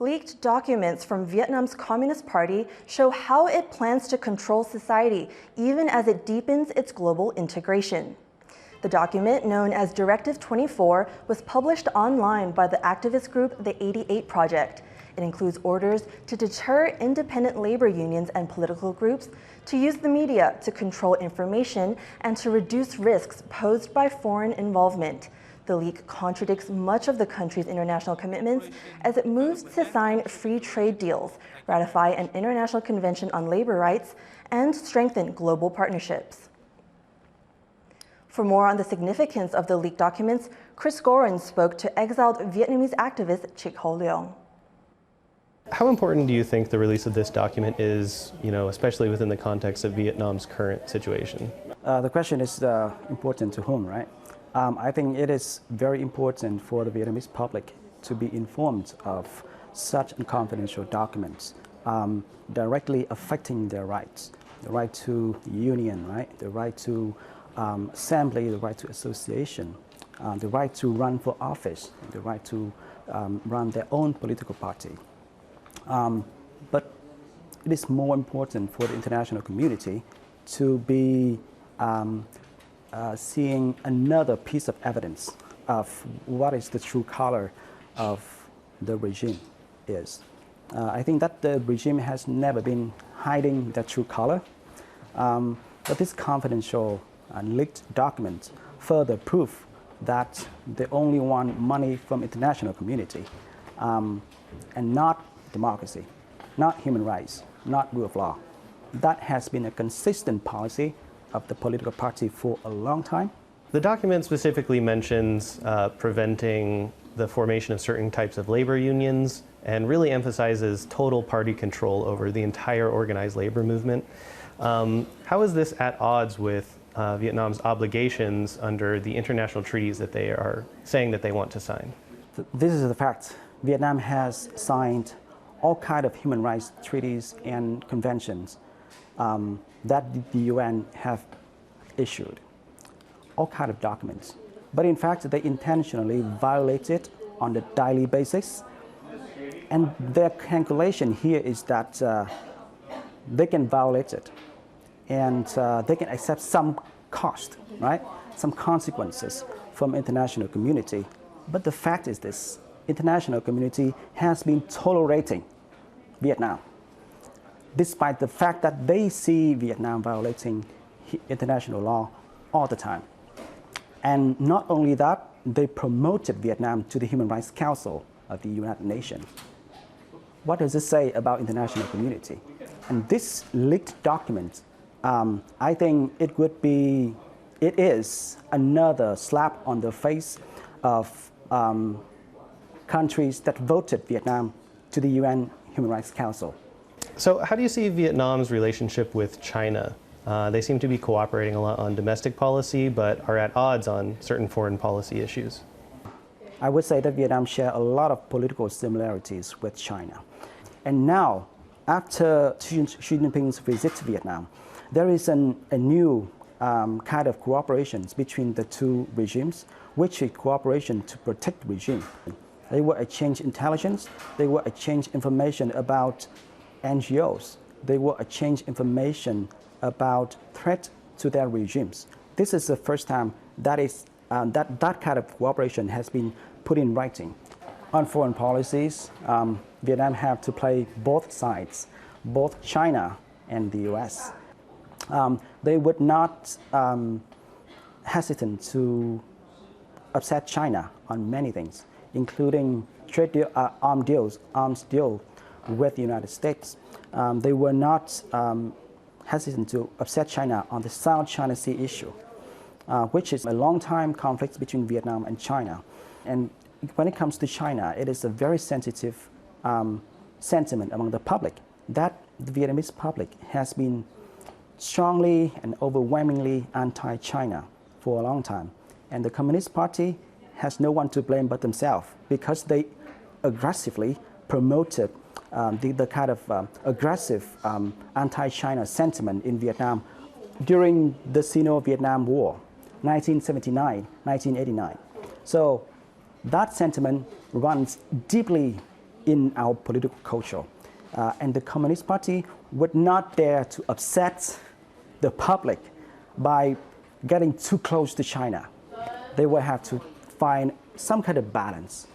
Leaked documents from Vietnam's Communist Party show how it plans to control society, even as it deepens its global integration. The document, known as Directive 24, was published online by the activist group The 88 Project. It includes orders to deter independent labor unions and political groups, to use the media to control information, and to reduce risks posed by foreign involvement. The leak contradicts much of the country's international commitments as it moves to sign free trade deals, ratify an international convention on labor rights, and strengthen global partnerships. For more on the significance of the leaked documents, Chris Gorin spoke to exiled Vietnamese activist Trinh Huu Long. How important do you think the release of this document is, especially within the context of Vietnam's current situation? The question is important to whom, right? I think it is very important for the Vietnamese public to be informed of such confidential documents directly affecting their rights. The right to union, right? The right to assembly, the right to association, the right to run for office, the right to run their own political party. But it is more important for the international community to be seeing another piece of evidence of what is the true color of the regime is. I think that the regime has never been hiding the true color, but this confidential and leaked document further proof that they only want money from international community and not democracy, not human rights, not rule of law. That has been a consistent policy of the political party for a long time. The document specifically mentions preventing the formation of certain types of labor unions and really emphasizes total party control over the entire organized labor movement. How is this at odds with Vietnam's obligations under the international treaties that they are saying that they want to sign? This is the fact. Vietnam has signed all kinds of human rights treaties and conventions that the UN have issued, all kinds of documents. But in fact, they intentionally violate it on a daily basis. And their calculation here is that they can violate it and they can accept some cost, right? Some consequences from international community. But the fact is this, international community has been tolerating Vietnam, despite the fact that they see Vietnam violating international law all the time. And not only that, they promoted Vietnam to the Human Rights Council of the United Nations. What does it say about international community? And this leaked document, I think it is another slap on the face of countries that voted Vietnam to the UN Human Rights Council. So how do you see Vietnam's relationship with China? They seem to be cooperating a lot on domestic policy, but are at odds on certain foreign policy issues. I would say that Vietnam shares a lot of political similarities with China. And now, after Xi Jinping's visit to Vietnam, there is a new kind of cooperation between the two regimes, which is cooperation to protect the regime. They will exchange intelligence, they will exchange information about NGOs, they will exchange information about threat to their regimes. This is the first time that that kind of cooperation has been put in writing. On foreign policies, Vietnam have to play both sides, both China and the US. They would not hesitant to upset China on many things, including trade deal, arms deal with the United States. They were not hesitant to upset China on the South China Sea issue, which is a long-time conflict between Vietnam and China. And when it comes to China, it is a very sensitive sentiment among the public that the Vietnamese public has been strongly and overwhelmingly anti-China for a long time. And the Communist Party has no one to blame but themselves because they aggressively promoted the kind of aggressive anti-China sentiment in Vietnam during the Sino-Vietnam War, 1979, 1989. So that sentiment runs deeply in our political culture. And the Communist Party would not dare to upset the public by getting too close to China. They will have to find some kind of balance.